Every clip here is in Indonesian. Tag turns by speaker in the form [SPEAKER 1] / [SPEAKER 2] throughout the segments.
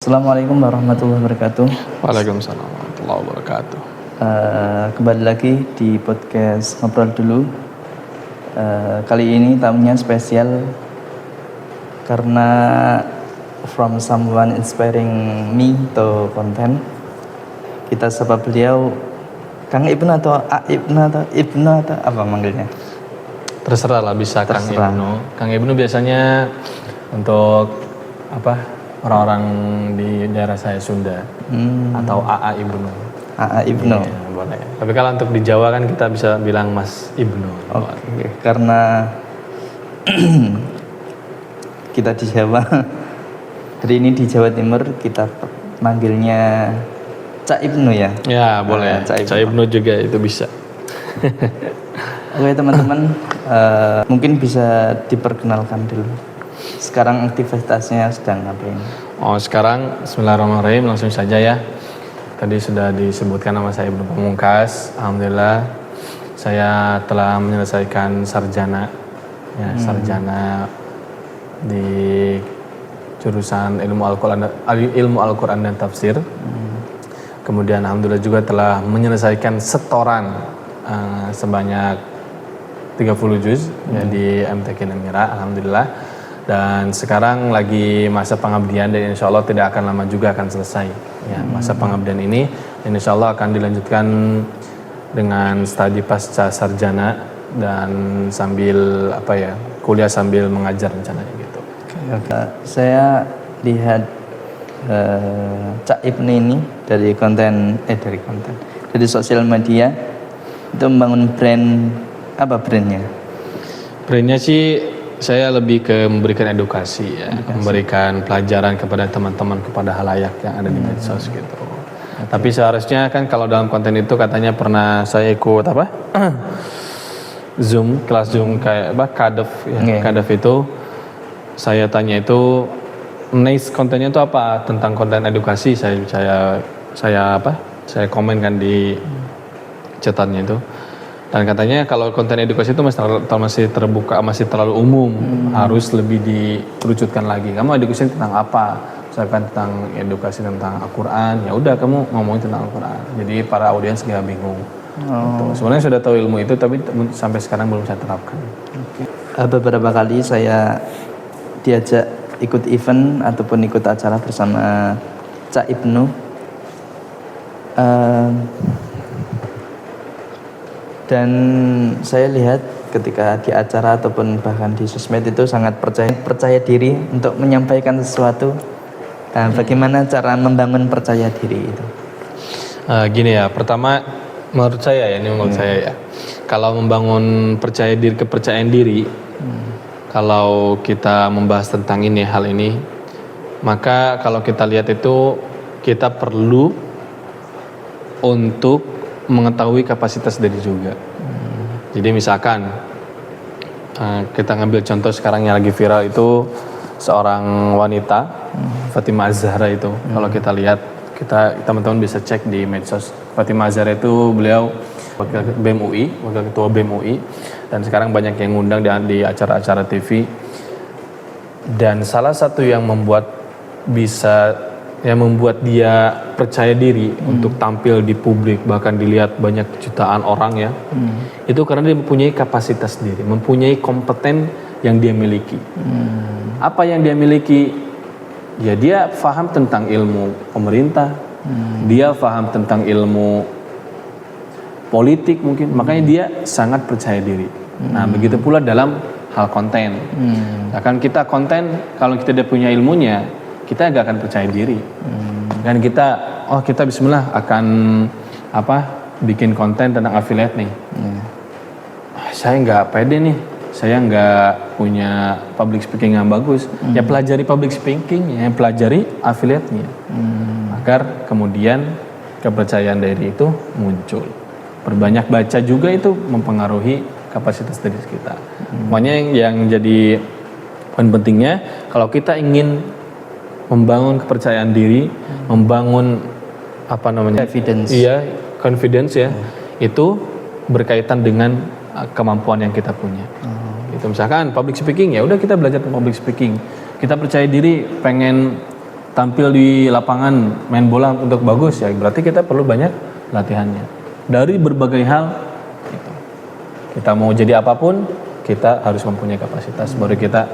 [SPEAKER 1] Assalamualaikum warahmatullahi wabarakatuh.
[SPEAKER 2] Waalaikumsalam warahmatullahi wabarakatuh.
[SPEAKER 1] Kembali lagi di podcast Ngobrol Dulu. Kali ini tamunya spesial karena from someone inspiring me to content. Kita sapa beliau Kang Ibnu atau Ibnu atau apa manggilnya?
[SPEAKER 2] Terserah lah, bisa
[SPEAKER 1] Terserah.
[SPEAKER 2] Kang Ibnu. Kang Ibnu biasanya untuk orang-orang di daerah saya Sunda atau AA Ibnu.
[SPEAKER 1] AA Ibnu.
[SPEAKER 2] Iya, boleh. Tapi kalau untuk di Jawa kan kita bisa bilang Mas Ibnu.
[SPEAKER 1] Oke, karena kita di Jawa, hari ini di Jawa Timur kita manggilnya Cak Ibnu ya.
[SPEAKER 2] Ya boleh.
[SPEAKER 1] Cak
[SPEAKER 2] Cak Ibnu juga itu bisa.
[SPEAKER 1] Oke teman-teman, mungkin bisa diperkenalkan dulu. Sekarang aktivitasnya sedang ngapain?
[SPEAKER 2] Oh sekarang Bismillahirrahmanirrahim, langsung saja ya. Tadi sudah disebutkan nama saya Ibnu Pamungkas. Alhamdulillah saya telah menyelesaikan sarjana ya, sarjana di jurusan ilmu Al-Quran dan Tafsir. Kemudian alhamdulillah juga telah menyelesaikan setoran sebanyak 30 juz ya, di MTQ Namira, alhamdulillah. Dan sekarang lagi masa pengabdian dan insya Allah tidak akan lama juga akan selesai ya, masa pengabdian ini. Dan insya Allah akan dilanjutkan dengan studi pasca sarjana dan sambil kuliah sambil mengajar rencananya gitu.
[SPEAKER 1] Saya lihat Cak Ibnu ini dari sosial media itu membangun brand. Apa brandnya?
[SPEAKER 2] Brandnya sih saya lebih ke memberikan edukasi ya, memberikan pelajaran kepada teman-teman, kepada halayak yang ada di medsos gitu. Tapi seharusnya kan kalau dalam konten itu katanya pernah saya ikut kelas Zoom kayak Kadef ya. Kadef itu saya tanya itu next kontennya itu apa, tentang konten edukasi. Saya komen kan di catatannya itu. Dan katanya kalau konten edukasi itu masih terbuka, masih terlalu umum, harus lebih dikerucutkan lagi. Kamu edukasi tentang apa? Misalkan tentang edukasi tentang Al-Quran, ya udah kamu ngomongin tentang Al-Quran. Jadi para audiens nggak bingung. Gitu. Sebenarnya sudah tahu ilmu itu, tapi sampai sekarang belum saya terapkan.
[SPEAKER 1] Beberapa kali saya diajak ikut event ataupun ikut acara bersama Cak Ibnu. Dan saya lihat ketika di acara ataupun bahkan di sosmed itu sangat percaya diri untuk menyampaikan sesuatu. Nah, bagaimana cara membangun percaya diri itu?
[SPEAKER 2] Gini ya, pertama menurut saya ya, kalau membangun kepercayaan diri, kalau kita membahas tentang hal ini, maka kalau kita lihat itu kita perlu untuk mengetahui kapasitas diri juga. Jadi misalkan kita ngambil contoh sekarang yang lagi viral itu seorang wanita, Fatimah Az-Zahra itu. Kalau kita lihat, teman-teman bisa cek di medsos. Fatimah Az-Zahra itu beliau wakil ketua BEM UI, dan sekarang banyak yang ngundang di acara-acara TV. Dan salah satu yang membuat dia percaya diri untuk tampil di publik, bahkan dilihat banyak jutaan orang ya, itu karena dia mempunyai kapasitas diri, mempunyai kompeten yang dia miliki. Apa yang dia miliki? Ya dia paham tentang ilmu pemerintah, dia paham tentang ilmu politik mungkin, makanya dia sangat percaya diri. Nah begitu pula dalam hal konten. Akan kita konten, kalau kita tidak punya ilmunya, kita nggak akan percaya diri. Dan kita bismillah akan bikin konten tentang affiliate nih. Saya nggak pede nih, saya nggak punya public speaking yang bagus. Ya pelajari public speaking, ya pelajari affiliate-nya. Agar kemudian kepercayaan diri itu muncul. Perbanyak baca juga itu mempengaruhi kapasitas diri kita. Makanya yang jadi poin pentingnya, kalau kita ingin membangun kepercayaan diri, membangun
[SPEAKER 1] Evidence.
[SPEAKER 2] Iya, confidence ya. Itu berkaitan dengan kemampuan yang kita punya. Itu misalkan public speaking, ya udah kita belajar public speaking. Kita percaya diri pengen tampil di lapangan main bola untuk bagus ya berarti kita perlu banyak latihannya dari berbagai hal gitu. Kita mau jadi apapun kita harus mempunyai kapasitas baru kita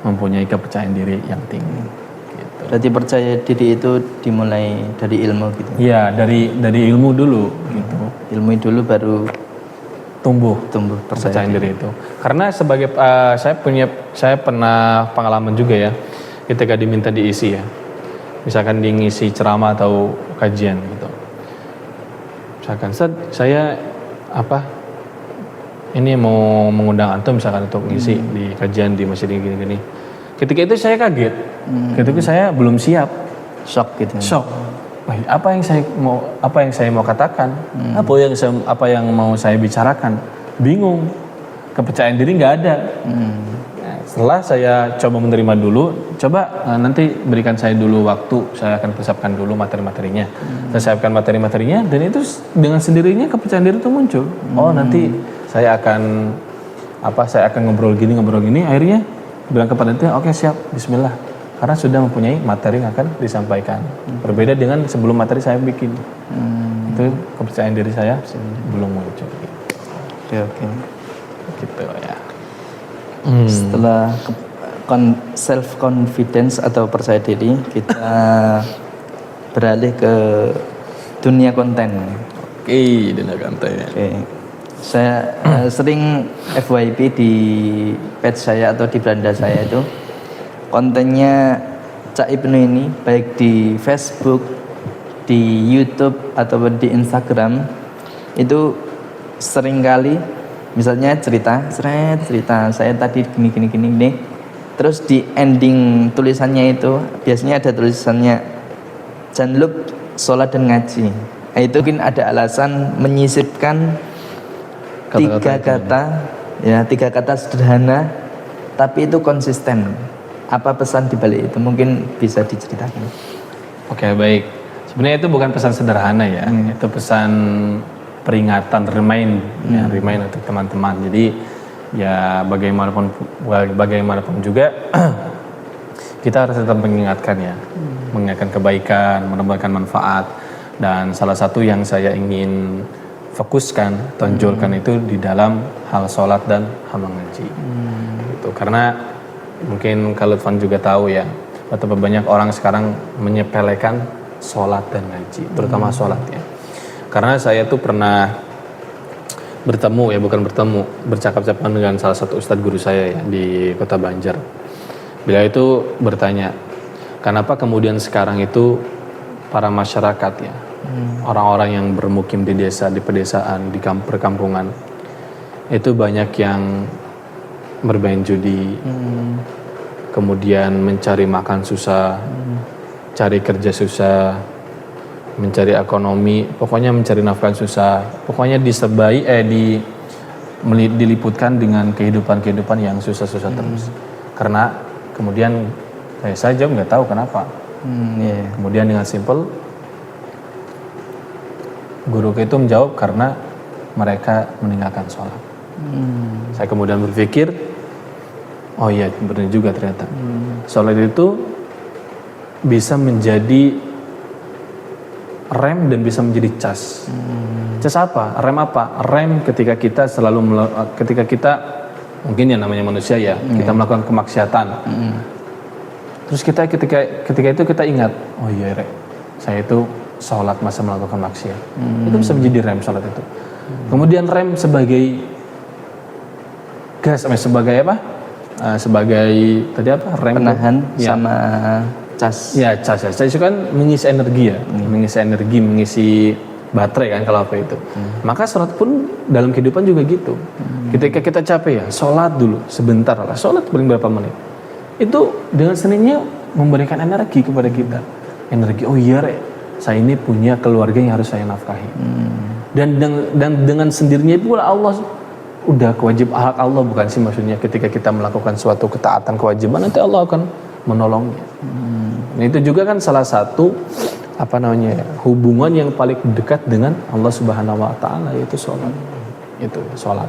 [SPEAKER 2] mempunyai kepercayaan diri yang tinggi gitu.
[SPEAKER 1] Berarti percaya diri itu dimulai dari ilmu gitu.
[SPEAKER 2] Iya, dari ilmu dulu gitu.
[SPEAKER 1] Ilmu dulu baru
[SPEAKER 2] tumbuh
[SPEAKER 1] percaya
[SPEAKER 2] kepercayaan diri itu. Karena sebagai saya pernah pengalaman juga ya ketika diminta diisi ya. Misalkan diisi ceramah atau kajian gitu. Misalkan saya ini mau mengundang antum misalkan untuk ngisi di kajian di masjid gini-gini. Ketika itu saya kaget. Ketika itu saya belum siap.
[SPEAKER 1] Shock gitu.
[SPEAKER 2] Shock. Wah, apa yang saya mau katakan? Apa yang mau saya bicarakan? Bingung. Kepercayaan diri nggak ada. Nah, setelah saya coba menerima dulu, nanti berikan saya dulu waktu, saya akan persiapkan dulu materi-materinya. Saya siapkan materi-materinya dan itu dengan sendirinya kepercayaan diri itu muncul. Oh, nanti saya akan ngobrol gini, akhirnya bilang kepada dia, oke siap, bismillah. Karena sudah mempunyai materi yang akan disampaikan. Berbeda dengan sebelum materi saya bikin. Itu kepercayaan diri saya belum muncul.
[SPEAKER 1] Oke.
[SPEAKER 2] Gitu ya.
[SPEAKER 1] Setelah self confidence atau percaya diri, kita beralih ke dunia konten.
[SPEAKER 2] Oke, dunia konten.
[SPEAKER 1] Oke. Saya sering FYP di page saya atau di beranda saya itu kontennya Cak Ibnu ini baik di Facebook, di YouTube ataupun di Instagram itu seringkali misalnya cerita saya tadi gini terus di ending tulisannya itu biasanya ada tulisannya jangan lupa sholat dan ngaji. Nah, itu mungkin ada alasan menyisipkan tiga kata sederhana tapi itu konsisten. Apa pesan di balik itu mungkin bisa diceritakan?
[SPEAKER 2] Oke, baik. Sebenarnya itu bukan pesan sederhana ya. Itu pesan peringatan, remind untuk teman-teman. Jadi ya bagaimanapun juga kita harus tetap mengingatkan ya. Mengingatkan kebaikan, menambahkan manfaat. Dan salah satu yang saya ingin fokuskan, tonjolkan itu di dalam hal sholat dan hal mengaji. Gitu. Karena mungkin kalau Lutfan juga tahu ya, betapa banyak orang sekarang menyepelekan sholat dan ngaji, terutama sholat ya. Karena saya tuh pernah bercakap-cakapan dengan salah satu ustadz guru saya ya, di Kota Banjar. Beliau itu bertanya, kenapa kemudian sekarang itu para masyarakat ya, orang-orang yang bermukim di desa, di pedesaan, di perkampungan itu banyak yang bermain judi, kemudian mencari makan susah, cari kerja susah, mencari ekonomi, pokoknya mencari nafkah susah, pokoknya diliputkan dengan kehidupan yang susah-susah terus. Karena kemudian saya jawab nggak tahu kenapa. Kemudian dengan simple guru itu menjawab karena mereka meninggalkan sholat. Saya kemudian berpikir, oh iya benar juga ternyata. Sholat itu bisa menjadi rem dan bisa menjadi cas. Cas apa? Rem apa? Rem ketika kita mungkin ya namanya manusia ya, kita melakukan kemaksiatan. Terus ketika itu kita ingat, oh iya saya itu sholat masa melakukan maksiat. Itu bisa menjadi rem sholat itu. Kemudian rem sebagai gas, sebagai apa? Sebagai tadi apa? Rem
[SPEAKER 1] penahan
[SPEAKER 2] ya.
[SPEAKER 1] Sama cas.
[SPEAKER 2] Ya, cas. Cas itu kan mengisi energi ya, mengisi baterai kan kalau apa itu. Maka sholat pun dalam kehidupan juga gitu. Ketika kita capek ya, sholat dulu sebentar lah. Sholat paling berapa menit. Itu dengan seninya memberikan energi kepada kita. Energi, oh iya saya ini punya keluarga yang harus saya nafkahi. Dan dengan sendirinya pula Allah udah kewajib hak Allah bukan sih maksudnya ketika kita melakukan suatu ketaatan kewajiban nanti Allah akan menolongnya. Nah, itu juga kan salah satu hubungan yang paling dekat dengan Allah Subhanahu wa taala yaitu sholat. Itu sholat.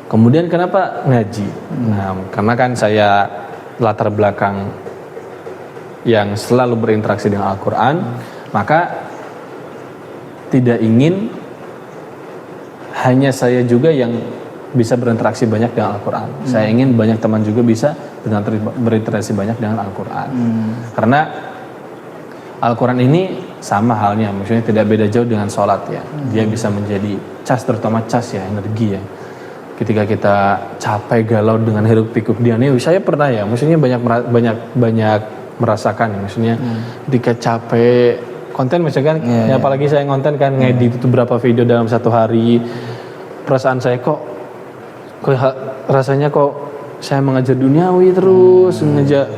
[SPEAKER 2] Kemudian kenapa ngaji? Nah, karena kan saya latar belakang yang selalu berinteraksi dengan Al-Quran, maka tidak ingin hanya saya juga yang bisa berinteraksi banyak dengan Al-Quran. Saya ingin banyak teman juga bisa berinteraksi banyak dengan Al-Quran. Karena Al-Quran ini sama halnya, maksudnya tidak beda jauh dengan sholat ya. Dia bisa menjadi cas, terutama cas ya, energi ya. Ketika kita capek galau dengan hiruk pikuk dia nih, saya pernah ya, maksudnya banyak merasakan ya, maksudnya ketika capek konten misalkan, ya apalagi saya ngonten kan ngedit itu berapa video dalam satu hari, perasaan saya kok rasanya kok saya mengajar duniawi terus,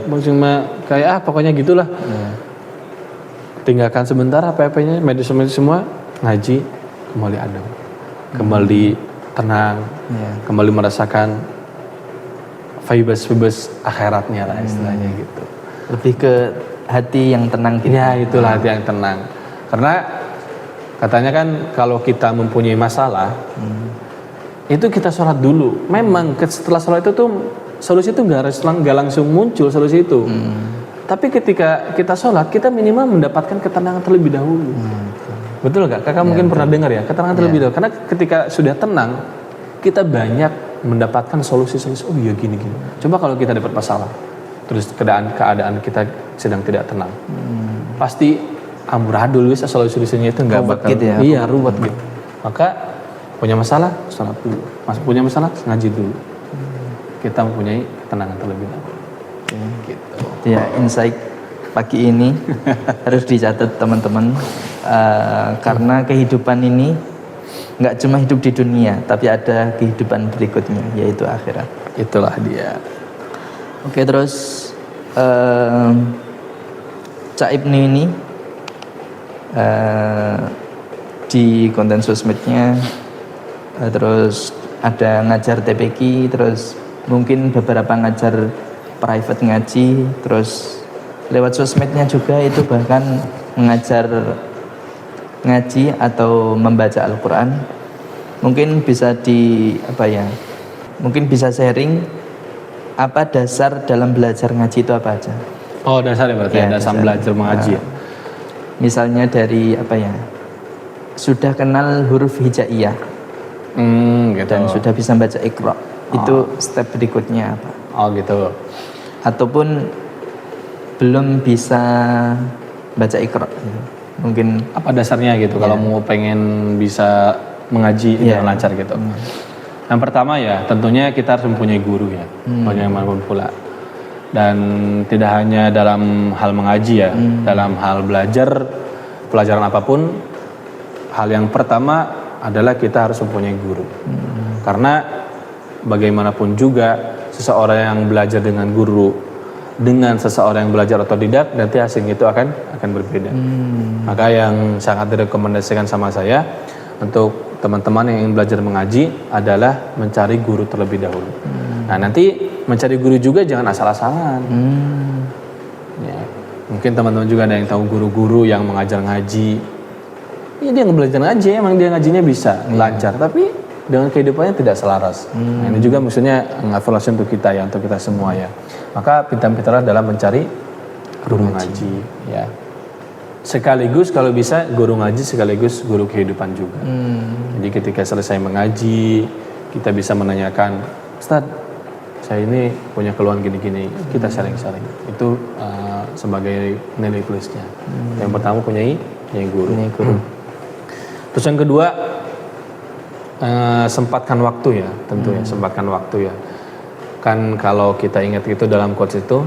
[SPEAKER 2] maksudnya kayak pokoknya gitulah. Tinggalkan sebentar apa-apanya, medis-medis semua, ngaji, kembali adem, kembali tenang, kembali merasakan vibes akhiratnya lah istilahnya gitu.
[SPEAKER 1] Lebih ke hati yang tenang gitu.
[SPEAKER 2] Ya itulah hati yang tenang. Karena katanya kan kalau kita mempunyai masalah, itu kita sholat dulu. Memang setelah sholat itu tuh solusi itu nggak langsung muncul solusi itu. Tapi ketika kita sholat, kita minimal mendapatkan ketenangan terlebih dahulu. Betul nggak? Kakak mungkin pernah dengar ya, ketenangan terlebih dahulu. Karena ketika sudah tenang, kita banyak mendapatkan solusi-solusi. Oh iya gini-gini. Coba kalau kita dapat masalah, terus keadaan kita sedang tidak tenang, pasti amburadul bisa solusi-solusinya itu nggak bakal.
[SPEAKER 1] Gitu ya,
[SPEAKER 2] iya ruwet gitu. Maka punya masalah, sholat dulu. Punya masalah, ngaji dulu. Kita mempunyai ketenangan terlebih dahulu. Gitu.
[SPEAKER 1] Ya, insight pagi ini harus dicatat teman-teman, karena kehidupan ini nggak cuma hidup di dunia, tapi ada kehidupan berikutnya, yaitu akhirat.
[SPEAKER 2] Itulah dia.
[SPEAKER 1] Oke, terus Cak Ibnu ini di konten sosmednya terus ada ngajar TPQ, terus mungkin beberapa ngajar private ngaji, terus lewat sosmednya juga itu bahkan mengajar ngaji atau membaca Al-Quran. Mungkin bisa mungkin bisa sharing apa dasar dalam belajar ngaji itu apa aja.
[SPEAKER 2] Oh dasar ya berarti dasar belajar mengaji.
[SPEAKER 1] Misalnya dari sudah kenal huruf hijaiyah,
[SPEAKER 2] gitu.
[SPEAKER 1] dan sudah bisa baca Iqra, itu step berikutnya apa?
[SPEAKER 2] Oh gitu.
[SPEAKER 1] Ataupun belum bisa baca Iqra, mungkin
[SPEAKER 2] apa dasarnya gitu kalau mau pengen bisa mengaji dengan lancar gitu. Yang pertama ya tentunya kita harus mempunyai guru ya, bagaimanapun pula. Dan tidak hanya dalam hal mengaji ya, dalam hal pelajaran apapun, hal yang pertama adalah kita harus mempunyai guru. Karena bagaimanapun juga seseorang yang belajar dengan guru dengan seseorang yang belajar otodidak, nanti hasilnya itu akan berbeda. Maka yang sangat direkomendasikan sama saya untuk teman-teman yang ingin belajar mengaji adalah mencari guru terlebih dahulu. Nah nanti mencari guru juga jangan asal-asalan. Ya, mungkin teman-teman juga ada yang tahu guru-guru yang mengajar ngaji. Ya dia belajar ngaji, emang dia ngajinya bisa lancar, tapi dengan kehidupannya tidak selaras. Nah, ini juga maksudnya evaluasi untuk kita ya, untuk kita semua ya. Maka pintar-pintarlah dalam mencari guru ngaji ya. Sekaligus kalau bisa guru ngaji sekaligus guru kehidupan juga. Jadi ketika selesai mengaji, kita bisa menanyakan, Ustaz, saya ini punya keluhan gini-gini, kita sharing-sharing. Itu sebagai nilai plusnya. Yang pertama punyai guru. Terus yang kedua, sempatkan waktu ya, tentu ya, sempatkan waktu ya. Kan kalau kita ingat itu dalam quotes itu,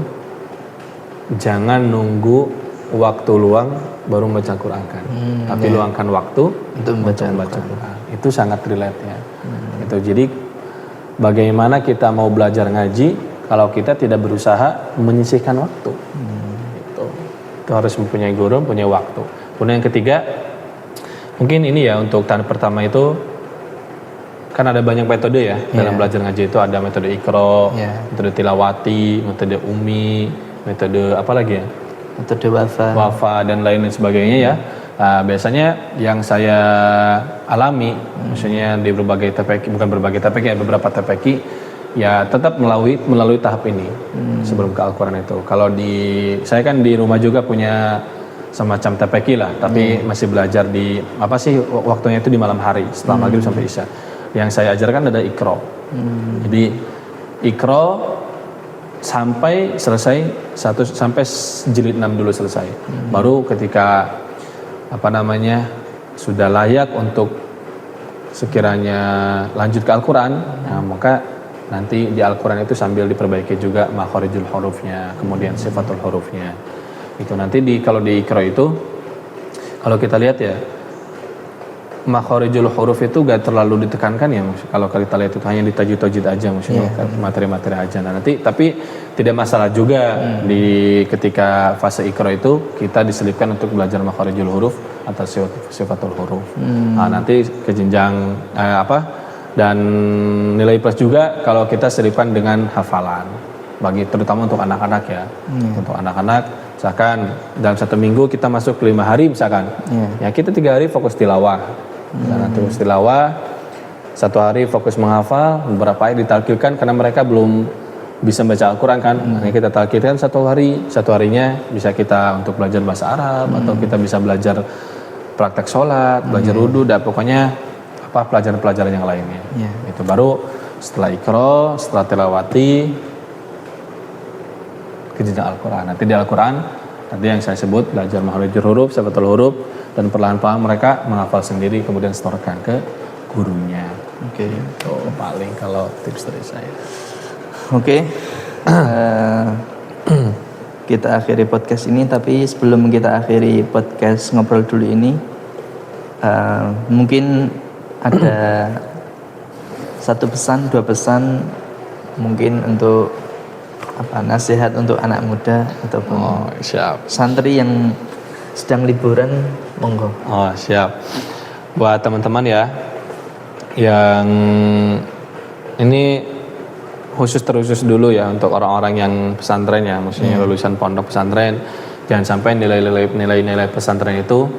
[SPEAKER 2] jangan nunggu waktu luang baru membaca Quran kan, tapi luangkan waktu untuk membaca Quran. Itu sangat relate ya. Itu jadi bagaimana kita mau belajar ngaji kalau kita tidak berusaha menyisihkan waktu. Itu harus mempunyai guru, mempunyai waktu. Kemudian yang ketiga, mungkin ini ya untuk tahap pertama itu kan ada banyak metode ya dalam belajar ngaji itu, ada metode Iqra, metode tilawati, metode umi, metode apa lagi ya?
[SPEAKER 1] Metode wafa
[SPEAKER 2] dan lain sebagainya ya. Biasanya yang saya alami, maksudnya di berbagai TPQ, bukan berbagai TPQ ya, beberapa TPQ ya tetap melalui tahap ini sebelum ke Al-Quran itu. Kalau saya kan di rumah juga punya semacam TPQ lah, tapi masih belajar di apa sih waktunya itu di malam hari setelah maghrib sampai isya. Yang saya ajarkan ada Iqra. Jadi Iqra sampai selesai sampai jilid 6 dulu selesai. Baru ketika sudah layak untuk sekiranya lanjut ke Al-Quran, nah, maka nanti di Al-Quran itu sambil diperbaiki juga makharijul hurufnya, kemudian sifatul hurufnya. Itu nanti kalau di Iqra itu, kalau kita lihat ya, makharijul huruf itu gak terlalu ditekankan ya. Kalau kita lihat itu hanya ditajwid-tajwid aja, maksudnya materi-materi aja. Nah, nanti tapi tidak masalah juga di ketika fase Iqra itu kita diselipkan untuk belajar makharijul huruf atau sifatul huruf. Nah, nanti ke jenjang dan nilai plus juga kalau kita selipkan dengan hafalan, terutama untuk anak-anak ya. Untuk anak-anak misalkan dalam 1 minggu kita masuk 5 hari misalkan, ya kita 3 hari fokus tilawah, dan terus tilawah, 1 hari fokus menghafal, beberapa ayat ditalqinkan karena mereka belum bisa baca Al-Quran kan, kita talqinkan 1 hari, 1 harinya bisa kita untuk belajar bahasa Arab, atau kita bisa belajar praktek sholat, belajar wudu, dan pokoknya pelajaran-pelajaran yang lainnya. Itu baru setelah Iqra, setelah tilawati ke jenjang Al-Quran. Nanti di Al-Quran nanti yang saya sebut belajar makharijul huruf, sifatul huruf, dan perlahan-lahan mereka menghafal sendiri kemudian setorkan ke gurunya. Itu paling kalau tips dari saya.
[SPEAKER 1] Kita akhiri podcast ini, tapi sebelum kita akhiri podcast ngobrol dulu ini, mungkin ada 1 pesan, 2 pesan mungkin untuk nasihat untuk anak muda ataupun santri yang sedang liburan, monggo.
[SPEAKER 2] Siap. Buat teman-teman ya yang ini khusus dulu ya untuk orang-orang yang pesantren ya, maksudnya lulusan pondok pesantren, jangan sampai nilai-nilai pesantren itu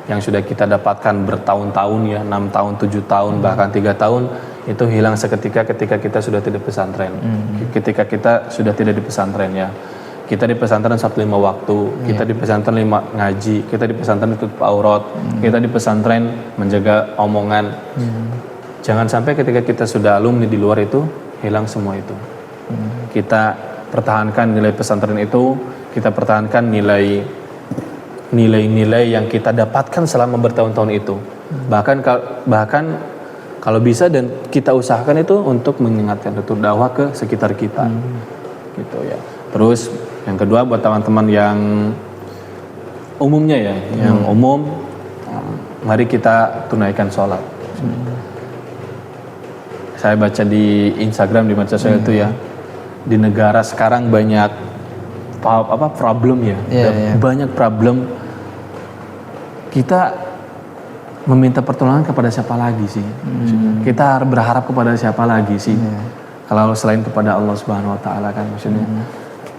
[SPEAKER 2] yang sudah kita dapatkan bertahun-tahun ya, 6 tahun, 7 tahun, bahkan 3 tahun, itu hilang seketika ketika kita sudah tidak pesantren. Ketika kita sudah tidak di pesantren ya. Kita di pesantren Sabtu 5 waktu, kita di pesantren 5 ngaji, kita di pesantren tutup aurat, kita di pesantren menjaga omongan. Jangan sampai ketika kita sudah alumni di luar itu hilang semua itu. Kita pertahankan nilai pesantren itu, kita pertahankan nilai-nilai yang kita dapatkan selama bertahun-tahun itu. Bahkan kalau bisa dan kita usahakan itu untuk mengingatkan tutur dakwah ke sekitar kita. Gitu ya. Terus yang kedua buat teman-teman yang umumnya ya, yang umum, mari kita tunaikan sholat. Saya baca di Instagram, di medsos saya itu ya, di negara sekarang banyak problem ya, banyak problem. Kita meminta pertolongan kepada siapa lagi sih? Kita berharap kepada siapa lagi sih? Kalau selain kepada Allah Subhanahu Wa Taala kan, maksudnya.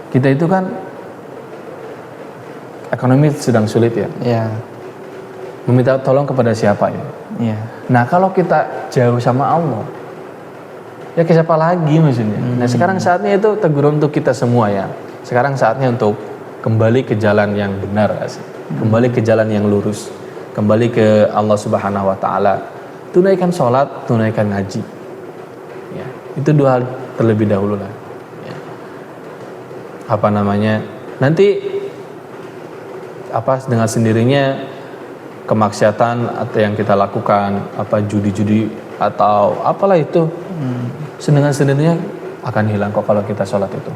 [SPEAKER 2] Kita itu kan ekonomi sedang sulit ya. Meminta tolong kepada siapa ya? Nah kalau kita jauh sama Allah, ya ke siapa lagi maksudnya? Nah sekarang saatnya itu teguran untuk kita semua ya. Sekarang saatnya untuk kembali ke jalan yang benar, kembali ke jalan yang lurus, kembali ke Allah Subhanahu Wa Taala. Tunaikan sholat, tunaikan ngaji. Ya, itu 2 hal terlebih dahulu lah. Ya. Nanti dengan sendirinya kemaksiatan atau yang kita lakukan, judi-judi atau apalah itu, dengan sendirinya akan hilang kok kalau kita sholat itu.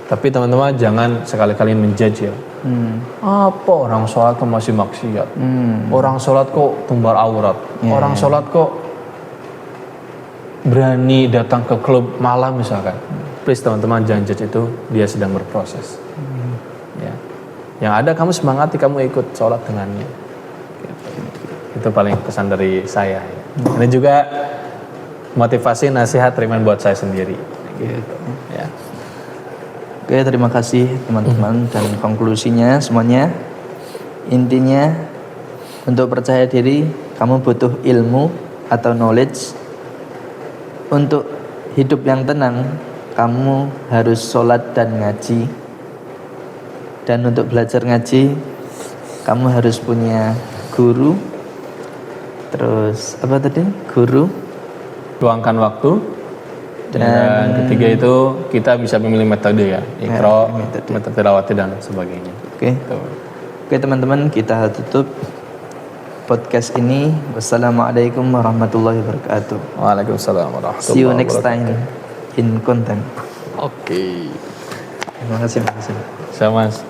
[SPEAKER 2] Tapi teman-teman jangan sekali-kali menjudge ya. Apa orang sholat kok masih maksiat? Orang sholat kok tumbar aurat? Orang sholat kok berani datang ke klub malam misalkan? Please teman-teman jangan judge itu, dia sedang berproses. Ya. Yang ada kamu semangati, kamu ikut sholat dengannya. Itu paling pesan dari saya. Ini juga motivasi, nasihat, terimaan buat saya sendiri. Gitu. Ya.
[SPEAKER 1] Oke, terima kasih teman-teman. Dan konklusinya semuanya, intinya untuk percaya diri, kamu butuh ilmu atau knowledge untuk hidup yang tenang, kamu harus sholat dan ngaji. Dan untuk belajar ngaji, kamu harus punya guru. Terus apa tadi? Guru.
[SPEAKER 2] Luangkan waktu. Dan ketiga itu kita bisa memilih metode ya, Iqra, metode tilawati dan sebagainya.
[SPEAKER 1] Oke. Oke teman-teman, kita tutup podcast ini. Wassalamualaikum warahmatullahi wabarakatuh.
[SPEAKER 2] Waalaikumsalam warahmatullahi wabarakatuh.
[SPEAKER 1] See you next time in content.
[SPEAKER 2] Oke.
[SPEAKER 1] Terima kasih.
[SPEAKER 2] Sama Mas.